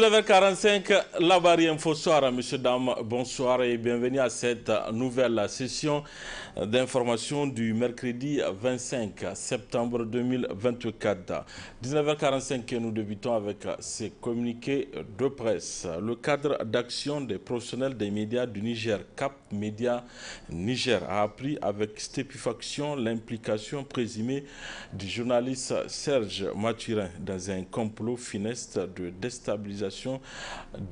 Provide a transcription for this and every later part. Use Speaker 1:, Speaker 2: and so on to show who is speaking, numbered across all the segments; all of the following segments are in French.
Speaker 1: 19h45, la barre info soir, messieurs, dames, bonsoir et bienvenue à cette nouvelle session d'information du mercredi 25 septembre 2024. 19h45, nous débutons avec ces communiqués de presse. Le cadre d'action des professionnels des médias du Niger, Cap Média Niger, a appris avec stupéfaction l'implication présumée du journaliste Serge Mathurin dans un complot funeste de déstabilisation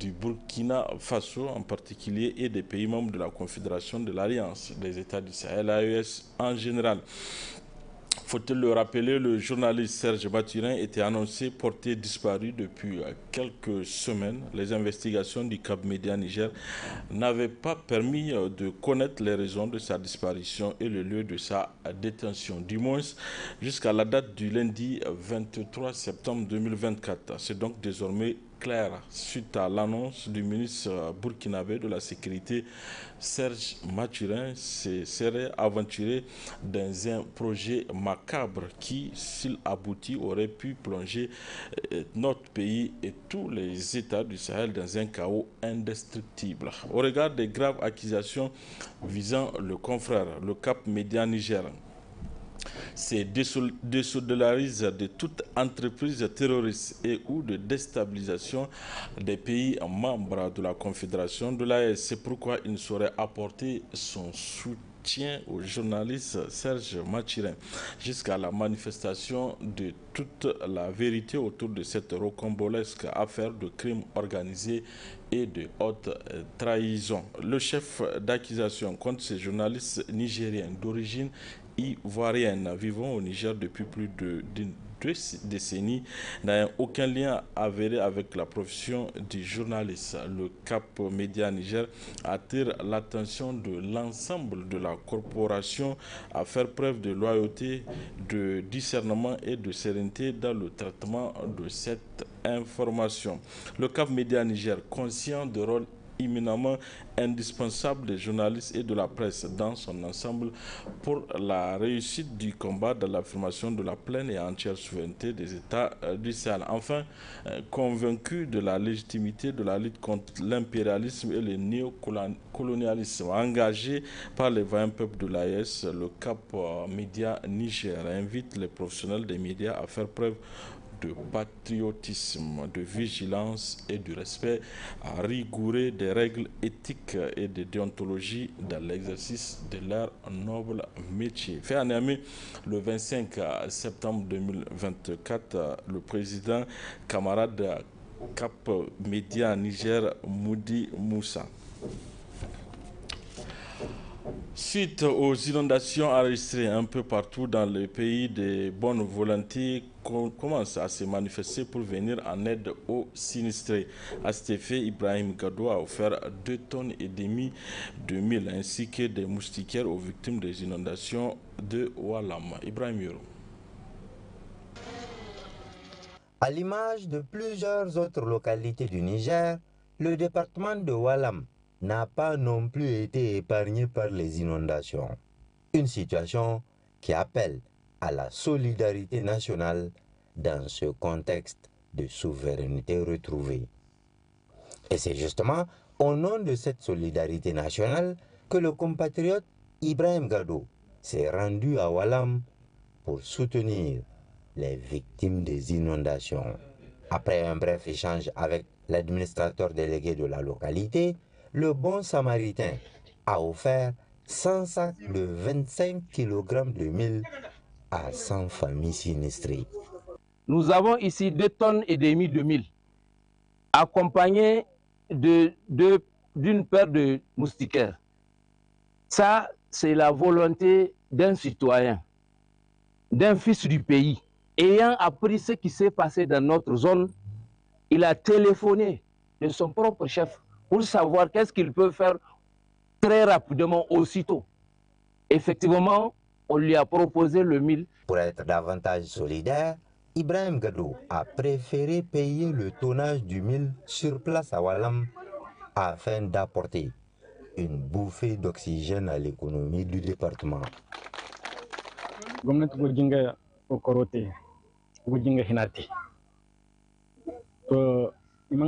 Speaker 1: du Burkina Faso en particulier et des pays membres de la Confédération de l'Alliance des États du Sahel, AES en général. Faut-il le rappeler, le journaliste Serge Mathurin était annoncé porté disparu depuis quelques semaines. Les investigations du Cap Média Niger n'avaient pas permis de connaître les raisons de sa disparition et le lieu de sa détention, du moins jusqu'à la date du lundi 23 septembre 2024. C'est donc désormais clair suite à l'annonce du ministre burkinabé de la Sécurité Serge Mathurin se serait aventuré dans un projet macabre qui, s'il aboutit, aurait pu plonger notre pays et tous les États du Sahel dans un chaos indestructible. Au regard des graves accusations visant le confrère, le Cap Média Niger se désolidarise de toute entreprise terroriste et ou de déstabilisation des pays membres de la Confédération de l'AES. C'est pourquoi il ne saurait apporter son soutien au journaliste Serge Mathurin jusqu'à la manifestation de toute la vérité autour de cette rocambolesque affaire de crime organisé et de haute trahison. Le chef d'accusation contre ces journalistes nigériens d'origine ivoirienne vivant au Niger depuis plus d'une 2 décennies n'a aucun lien avéré avec la profession du journaliste. Le Cap Média Niger attire l'attention de l'ensemble de la corporation à faire preuve de loyauté, de discernement et de sérénité dans le traitement de cette information. Le Cap Média Niger, conscient du rôle éminemment indispensable des journalistes et de la presse dans son ensemble pour la réussite du combat dans l'affirmation de la pleine et entière souveraineté des États du Sahel. Enfin, convaincu de la légitimité de la lutte contre l'impérialisme et le néocolonialisme engagé par les 20 peuples de l'AES, le Cap Média Niger invite les professionnels des médias à faire preuve de patriotisme, de vigilance et de respect rigoureux des règles éthiques et de déontologie dans l'exercice de leur noble métier. Fait à Niamey le 25 septembre 2024, le président camarade Cap Média Niger, Moudi Moussa. Suite aux inondations enregistrées un peu partout dans le pays, des bonnes volontés commencent à se manifester pour venir en aide aux sinistrés. À cet effet, Ibrahim Gadou a offert 2,5 tonnes de mil ainsi que des moustiquaires aux victimes des inondations de Walam. Ibrahim Yoro.
Speaker 2: À l'image de plusieurs autres localités du Niger, le département de Walam n'a pas non plus été épargné par les inondations. Une situation qui appelle à la solidarité nationale dans ce contexte de souveraineté retrouvée. Et c'est justement au nom de cette solidarité nationale que le compatriote Ibrahim Gadou s'est rendu à Walam pour soutenir les victimes des inondations. Après un bref échange avec l'administrateur délégué de la localité, le bon samaritain a offert 100 sacs de 25 kg de mil à 100 familles sinistrées.
Speaker 3: Nous avons ici 2,5 tonnes de mil, accompagnées d'une paire de moustiquaires. Ça, c'est la volonté d'un citoyen, d'un fils du pays. Ayant appris ce qui s'est passé dans notre zone, il a téléphoné de son propre chef pour savoir qu'est-ce qu'il peut faire très rapidement, aussitôt. Effectivement, on lui a proposé le mil.
Speaker 2: Pour être davantage solidaire, Ibrahim Gadou a préféré payer le tonnage du mil sur place à Walam afin d'apporter une bouffée d'oxygène à l'économie du département. Le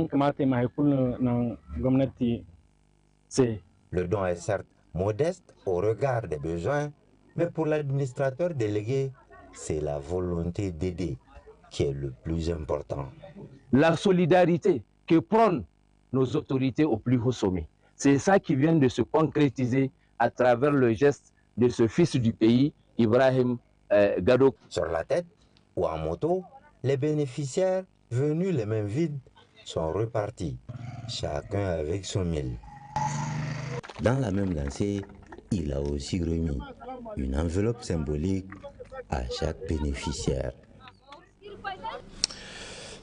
Speaker 2: don est certes modeste au regard des besoins, mais pour l'administrateur délégué, c'est la volonté d'aider qui est le plus important.
Speaker 3: La solidarité que prônent nos autorités au plus haut sommet, c'est ça qui vient de se concrétiser à travers le geste de ce fils du pays, Ibrahim Gado.
Speaker 2: Sur la tête ou en moto, les bénéficiaires venus les mains vides sont repartis, chacun avec son mille. Dans la même lancée, il a aussi remis une enveloppe symbolique à chaque bénéficiaire.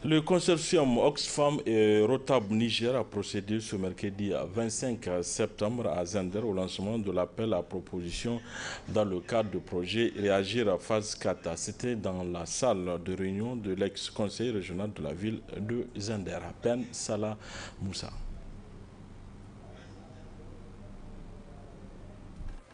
Speaker 1: Le consortium Oxfam et Rotab Niger a procédé ce mercredi 25 septembre à Zender au lancement de l'appel à proposition dans le cadre du projet Réagir phase 4. C'était dans la salle de réunion de l'ex-conseil régional de la ville de Zender, Ben Salah Moussa.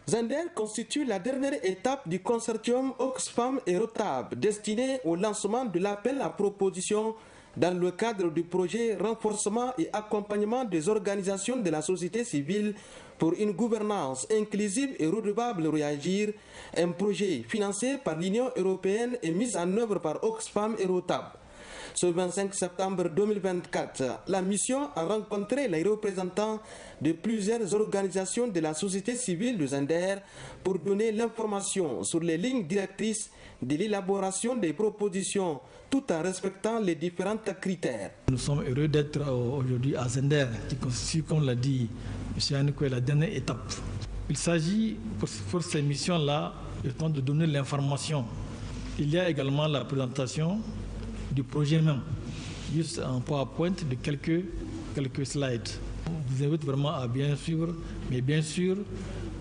Speaker 4: Zender constitue la dernière étape du consortium Oxfam et Rotab destiné au lancement de l'appel à proposition dans le cadre du projet renforcement et accompagnement des organisations de la société civile pour une gouvernance inclusive et redevable Réagir, un projet financé par l'Union européenne et mis en œuvre par Oxfam et Rotab. Ce 25 septembre 2024, la mission a rencontré les représentants de plusieurs organisations de la société civile de Zender pour donner l'information sur les lignes directrices de l'élaboration des propositions tout en respectant les différents critères.
Speaker 5: Nous sommes heureux d'être aujourd'hui à Zender, qui constitue, comme l'a dit M. Anoukou, la dernière étape. Il s'agit pour ces missions-là de donner l'information. Il y a également la présentation du projet même, juste un PowerPoint de quelques slides. Je vous invite vraiment à bien suivre, mais bien sûr,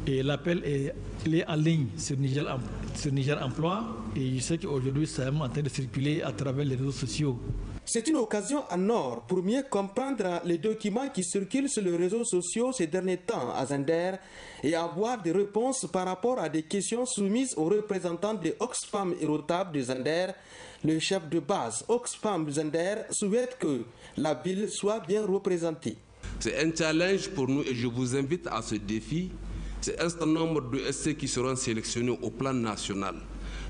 Speaker 5: et l'appel est en ligne sur Niger Emploi, et je sais qu'aujourd'hui, c'est en train de circuler à travers les réseaux sociaux.
Speaker 4: C'est une occasion en or pour mieux comprendre les documents qui circulent sur les réseaux sociaux ces derniers temps à Zender et avoir des réponses par rapport à des questions soumises aux représentants de Oxfam et Rotab de Zender. Le chef de base Oxfam Zender souhaite que la ville soit bien représentée.
Speaker 6: C'est un challenge pour nous et je vous invite à ce défi. C'est un certain nombre de SC qui seront sélectionnés au plan national.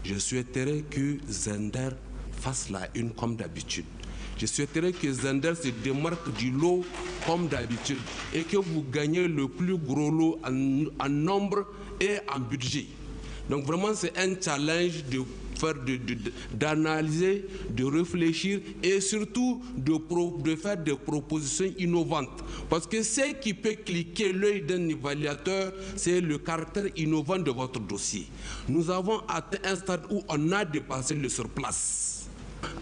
Speaker 6: Je souhaiterais que Zender fasse la une comme d'habitude. Je souhaiterais que Zender se démarque du lot comme d'habitude et que vous gagnez le plus gros lot en nombre et en budget. Donc vraiment c'est un challenge d'analyser, de réfléchir et surtout de faire des propositions innovantes. Parce que ce qui peut cliquer l'œil d'un évaluateur, c'est le caractère innovant de votre dossier. Nous avons atteint un stade où on a dépassé le surplace.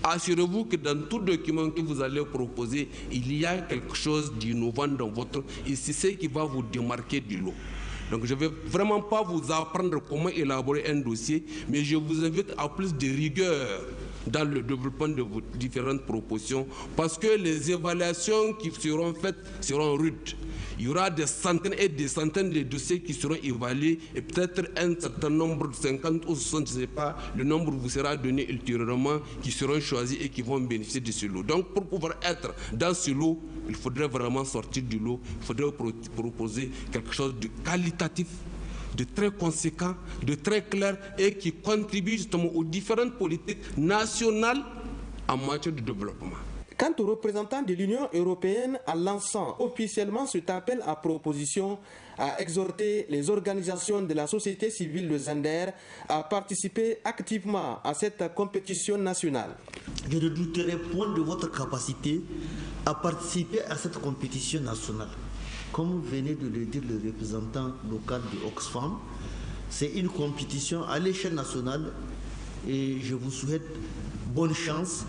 Speaker 6: Assurez-vous que dans tout document que vous allez proposer, il y a quelque chose d'innovant dans votre... Et c'est ce qui va vous démarquer du lot. Donc je ne vais vraiment pas vous apprendre comment élaborer un dossier, mais je vous invite à plus de rigueur dans le développement de vos différentes propositions, parce que les évaluations qui seront faites seront rudes. Il y aura des centaines et des centaines de dossiers qui seront évalués et peut-être un certain nombre, 50 ou 60, je ne sais pas, le nombre vous sera donné ultérieurement, qui seront choisis et qui vont bénéficier de ce lot. Donc pour pouvoir être dans ce lot, il faudrait vraiment sortir du lot, il faudrait proposer quelque chose de qualitatif, de très conséquent, de très clair et qui contribue justement aux différentes politiques nationales en matière de développement.
Speaker 4: Quant aux représentants de l'Union européenne, en lançant officiellement cet appel à proposition, a exhorté les organisations de la société civile de Zender à participer activement à cette compétition nationale.
Speaker 7: Je ne douterai point de votre capacité à participer à cette compétition nationale. Comme venait de le dire le représentant local de Oxfam, c'est une compétition à l'échelle nationale et je vous souhaite bonne chance.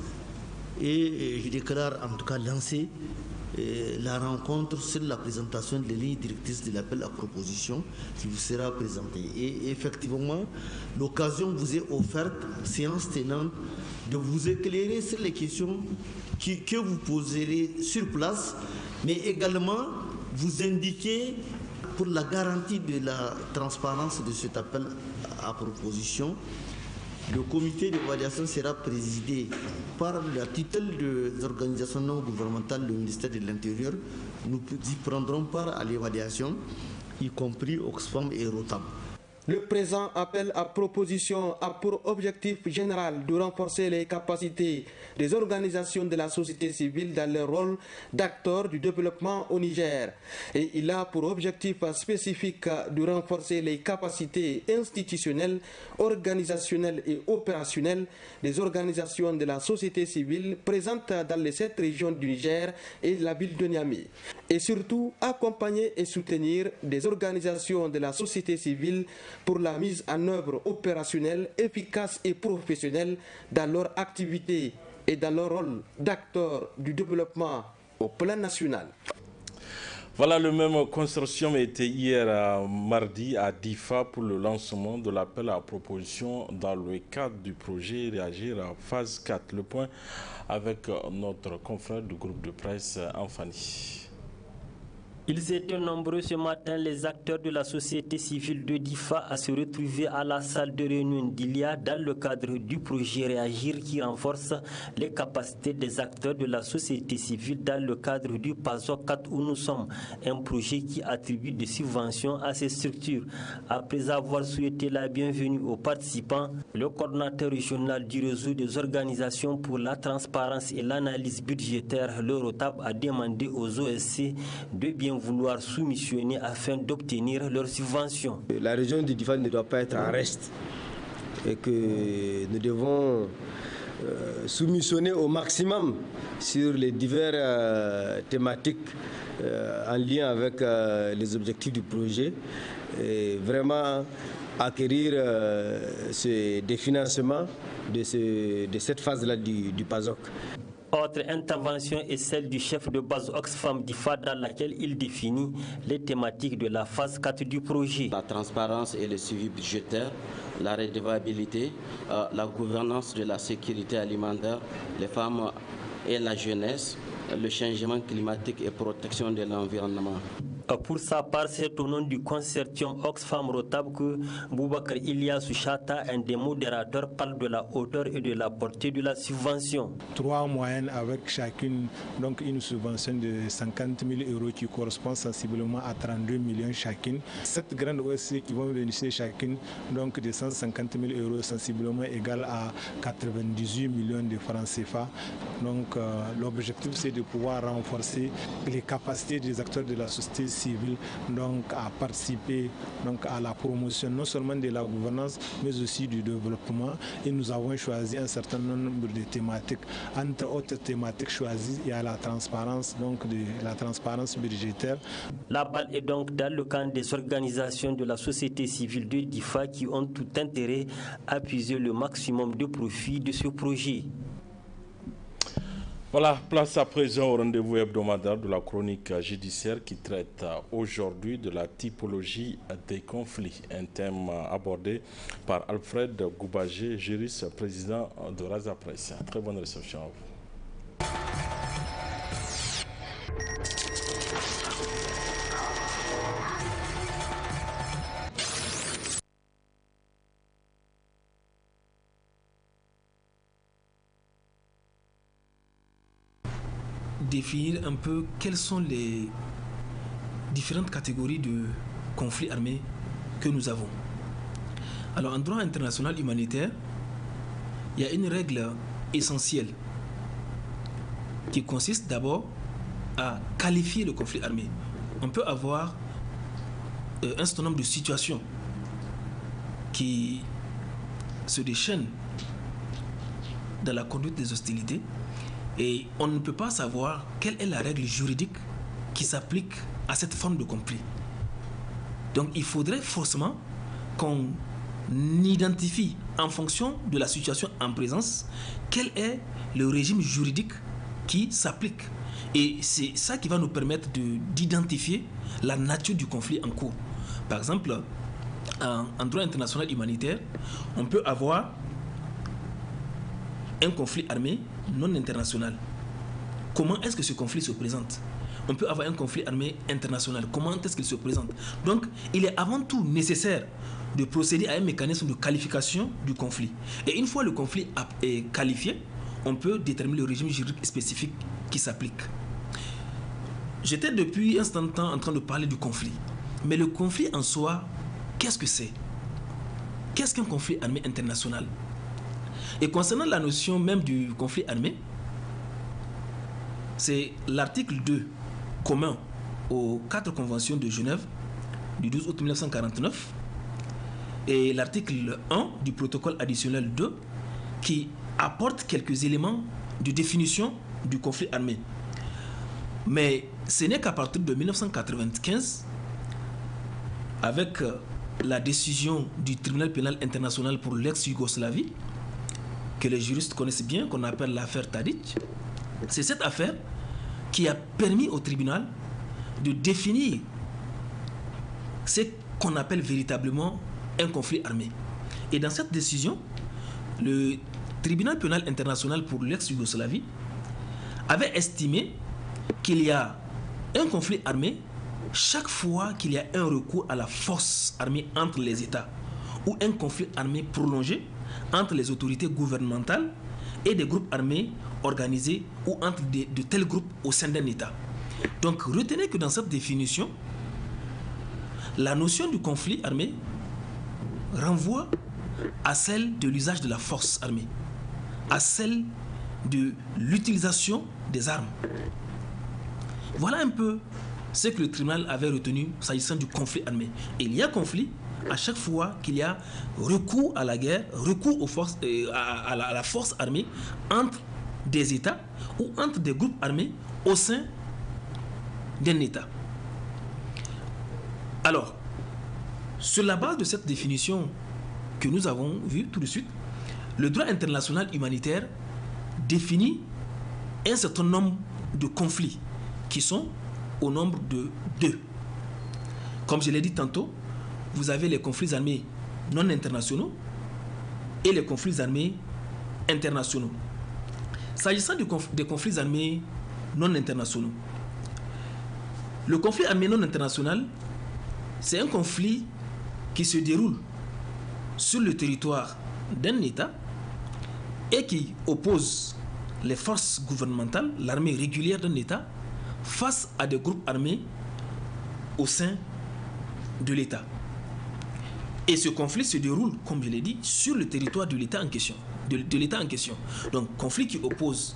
Speaker 7: Et je déclare en tout cas lancer la rencontre sur la présentation des lignes directrices de l'appel à proposition qui vous sera présenté. Et effectivement, l'occasion vous est offerte, séance tenante, de vous éclairer sur les questions que vous poserez sur place, mais également vous indiquer pour la garantie de la transparence de cet appel à proposition Le comité d'évaluation sera présidé par la tutelle des organisations non gouvernementales, le ministère de l'Intérieur. Nous y prendrons part à l'évaluation, y compris Oxfam et Rotab.
Speaker 4: Le présent appel à proposition a pour objectif général de renforcer les capacités des organisations de la société civile dans leur rôle d'acteurs du développement au Niger. Et il a pour objectif spécifique de renforcer les capacités institutionnelles, organisationnelles et opérationnelles des organisations de la société civile présentes dans les 7 régions du Niger et la ville de Niamey. Et surtout, accompagner et soutenir des organisations de la société civile pour la mise en œuvre opérationnelle, efficace et professionnelle dans leur activité et dans leur rôle d'acteurs du développement au plan national.
Speaker 1: Voilà, le même consortium était hier mardi à Difa pour le lancement de l'appel à proposition dans le cadre du projet Réagir à phase 4. Le point avec notre confrère du groupe de presse Anfani.
Speaker 8: Ils étaient nombreux ce matin, les acteurs de la société civile de Difa, à se retrouver à la salle de réunion d'Ilia dans le cadre du projet Réagir qui renforce les capacités des acteurs de la société civile dans le cadre du PASOK 4 où nous sommes, un projet qui attribue des subventions à ces structures. Après avoir souhaité la bienvenue aux participants, le coordonnateur régional du réseau des organisations pour la transparence et l'analyse budgétaire, le ROTAB, a demandé aux OSC de bien vouloir soumissionner afin d'obtenir leurs subventions.
Speaker 9: La région du Difa ne doit pas être en reste et que nous devons soumissionner au maximum sur les diverses thématiques en lien avec les objectifs du projet et vraiment acquérir des financements de cette phase-là du PASOK.
Speaker 8: Autre intervention est celle du chef de base Oxfam Difa dans laquelle il définit les thématiques de la phase 4 du projet.
Speaker 10: La transparence et le suivi budgétaire, la redevabilité, la gouvernance de la sécurité alimentaire, les femmes et la jeunesse, le changement climatique et protection de l'environnement.
Speaker 8: Pour sa part, c'est au nom du consortium Oxfam Rotab que Boubacar Iliassou Chata, un des modérateurs, parle de la hauteur et de la portée de la subvention.
Speaker 11: 3 moyennes avec chacune donc une subvention de 50 000 € qui correspond sensiblement à 32 millions chacune. 7 grandes OSC qui vont bénéficier chacune donc de 150 000 € sensiblement égal à 98 millions de francs CFA. Donc l'objectif c'est de pouvoir renforcer les capacités des acteurs de la société civile donc à participer donc à la promotion non seulement de la gouvernance mais aussi du développement, et nous avons choisi un certain nombre de thématiques. Entre autres thématiques choisies, il y a la transparence, donc la transparence budgétaire.
Speaker 8: La balle est donc dans le camp des organisations de la société civile de Difa qui ont tout intérêt à puiser le maximum de profit de ce projet.
Speaker 1: Voilà, place à présent au rendez-vous hebdomadaire de la chronique judiciaire qui traite aujourd'hui de la typologie des conflits, un thème abordé par Alfred Goubagé, juriste, président de Raza Presse. Très bonne réception à vous.
Speaker 12: Définir un peu quelles sont les différentes catégories de conflits armés que nous avons. Alors en droit international humanitaire, il y a une règle essentielle qui consiste d'abord à qualifier le conflit armé. On peut avoir un certain nombre de situations qui se déchaînent dans la conduite des hostilités, et on ne peut pas savoir quelle est la règle juridique qui s'applique à cette forme de conflit. Donc il faudrait forcément qu'on identifie en fonction de la situation en présence quel est le régime juridique qui s'applique. Et c'est ça qui va nous permettre d'identifier la nature du conflit en cours. Par exemple, en droit international humanitaire, on peut avoir un conflit armé non international. Comment est-ce que ce conflit se présente? On peut avoir un conflit armé international. Comment est-ce qu'il se présente? Donc, il est avant tout nécessaire de procéder à un mécanisme de qualification du conflit. Et une fois le conflit est qualifié, on peut déterminer le régime juridique spécifique qui s'applique. J'étais depuis un certain temps en train de parler du conflit. Mais le conflit en soi, qu'est-ce que c'est? Qu'est-ce qu'un conflit armé international? Et concernant la notion même du conflit armé, c'est l'article 2 commun aux 4 conventions de Genève du 12 août 1949 et l'article 1 du protocole additionnel 2 qui apporte quelques éléments de définition du conflit armé. Mais ce n'est qu'à partir de 1995, avec la décision du tribunal pénal international pour l'ex-Yougoslavie, que les juristes connaissent bien, qu'on appelle l'affaire Tadic, c'est cette affaire qui a permis au tribunal de définir ce qu'on appelle véritablement un conflit armé. Et dans cette décision, le tribunal pénal international pour l'ex-Yougoslavie avait estimé qu'il y a un conflit armé chaque fois qu'il y a un recours à la force armée entre les États ou un conflit armé prolongé entre les autorités gouvernementales et des groupes armés organisés ou entre de tels groupes au sein d'un État. Donc retenez que dans cette définition, la notion du conflit armé renvoie à celle de l'usage de la force armée, à celle de l'utilisation des armes. Voilà un peu ce que le tribunal avait retenu s'agissant du conflit armé. Et il y a conflit à chaque fois qu'il y a recours à la guerre, recours aux forces, à la force armée entre des États ou entre des groupes armés au sein d'un État. Alors, sur la base de cette définition que nous avons vue tout de suite, le droit international humanitaire définit un certain nombre de conflits qui sont au nombre de 2. Comme je l'ai dit tantôt, vous avez les conflits armés non internationaux et les conflits armés internationaux. S'agissant des conflits armés non internationaux, le conflit armé non international, c'est un conflit qui se déroule sur le territoire d'un État et qui oppose les forces gouvernementales, l'armée régulière d'un État, face à des groupes armés au sein de l'État. Et ce conflit se déroule, comme je l'ai dit, sur le territoire de l'État en question. De l'État en question. Donc, conflit qui oppose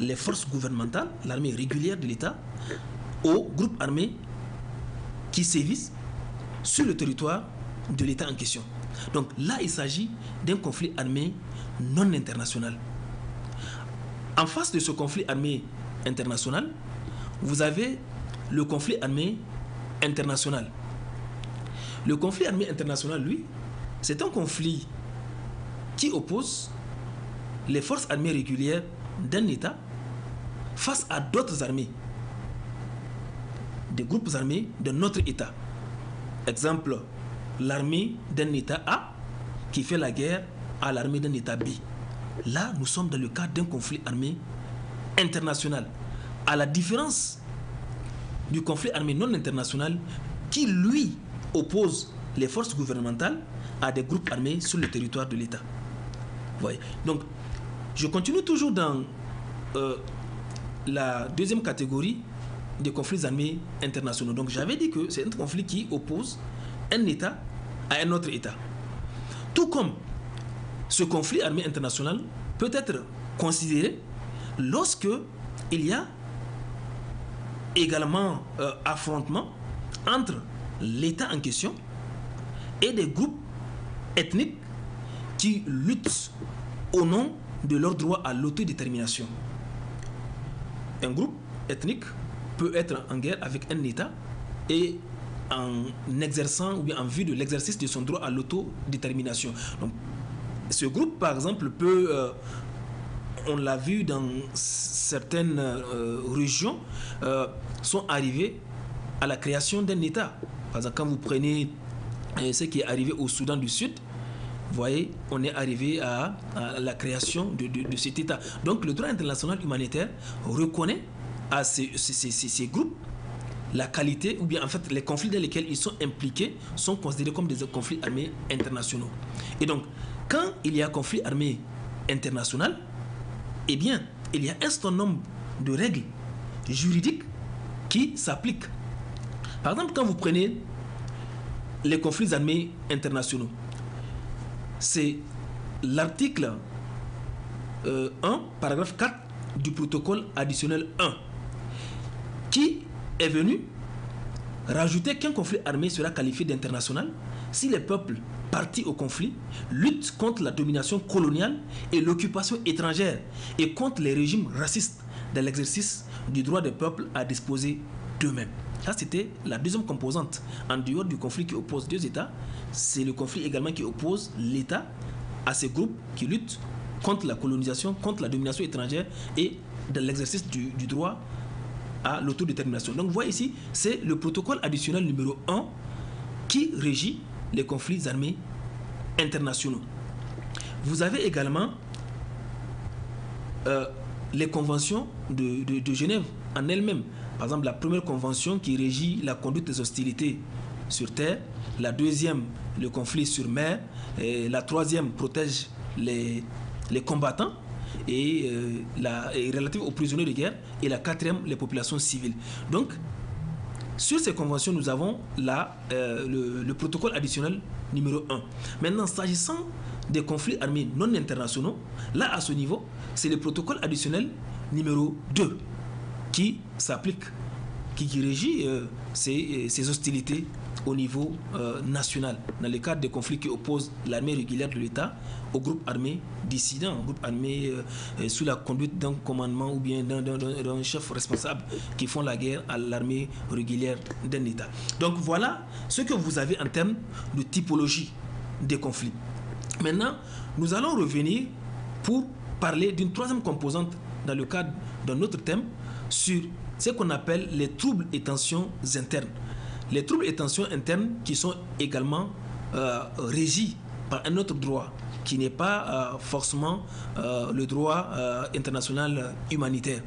Speaker 12: les forces gouvernementales, l'armée régulière de l'État, aux groupes armés qui sévissent sur le territoire de l'État en question. Donc là, il s'agit d'un conflit armé non international. En face de ce conflit armé international, vous avez le conflit armé international. Le conflit armé international, lui, c'est un conflit qui oppose les forces armées régulières d'un État face à d'autres armées, des groupes armés d'un autre État. Exemple, l'armée d'un État A qui fait la guerre à l'armée d'un État B. Là, nous sommes dans le cadre d'un conflit armé international. À la différence du conflit armé non international qui, lui, oppose les forces gouvernementales à des groupes armés sur le territoire de l'État. Voyez. Donc, je continue toujours dans la deuxième catégorie des conflits armés internationaux. Donc, j'avais dit que c'est un conflit qui oppose un État à un autre État. Tout comme ce conflit armé international peut être considéré lorsque il y a également affrontement entre l'État en question et des groupes ethniques qui luttent au nom de leur droit à l'autodétermination. Un groupe ethnique peut être en guerre avec un État et en exerçant ou bien en vue de l'exercice de son droit à l'autodétermination. Donc, ce groupe, par exemple, peut, on l'a vu dans certaines régions, sont arrivés à la création d'un État. Par exemple, quand vous prenez ce qui est arrivé au Soudan du Sud, vous voyez, on est arrivé à la création de cet État. Donc, le droit international humanitaire reconnaît à ces groupes la qualité, ou bien en fait les conflits dans lesquels ils sont impliqués sont considérés comme des conflits armés internationaux. Et donc, quand il y a conflit armé international, eh bien, il y a un certain nombre de règles juridiques qui s'appliquent. Par exemple, quand vous prenez les conflits armés internationaux, c'est l'article 1, paragraphe 4 du protocole additionnel 1 qui est venu rajouter qu'un conflit armé sera qualifié d'international si les peuples partis au conflit luttent contre la domination coloniale et l'occupation étrangère et contre les régimes racistes dans l'exercice du droit des peuples à disposer d'eux-mêmes. Ça, c'était la deuxième composante. En dehors du conflit qui oppose deux États, c'est le conflit également qui oppose l'État à ces groupes qui luttent contre la colonisation, contre la domination étrangère et dans l'exercice du droit à l'autodétermination. Donc, vous voyez ici, c'est le protocole additionnel numéro 1 qui régit les conflits armés internationaux. Vous avez également les conventions de Genève en elles-mêmes. Par exemple, la première convention qui régit la conduite des hostilités sur terre, la deuxième, le conflit sur mer, et la troisième protège les combattants et relative aux prisonniers de guerre, et la quatrième, les populations civiles. Donc, sur ces conventions, nous avons le protocole additionnel numéro 1. Maintenant, s'agissant des conflits armés non internationaux, là, à ce niveau, c'est le protocole additionnel numéro 2 qui s'applique, qui régit ces hostilités au niveau national, dans le cadre des conflits qui opposent l'armée régulière de l'État au groupe armé dissident, un groupe armé sous la conduite d'un commandement ou bien d'un chef responsable qui font la guerre à l'armée régulière d'un État. Donc voilà ce que vous avez en termes de typologie des conflits. Maintenant, nous allons revenir pour parler d'une troisième composante dans le cadre d'un autre thème sur ce qu'on appelle les troubles et tensions internes. Les troubles et tensions internes qui sont également régis par un autre droit qui n'est pas forcément le droit international humanitaire.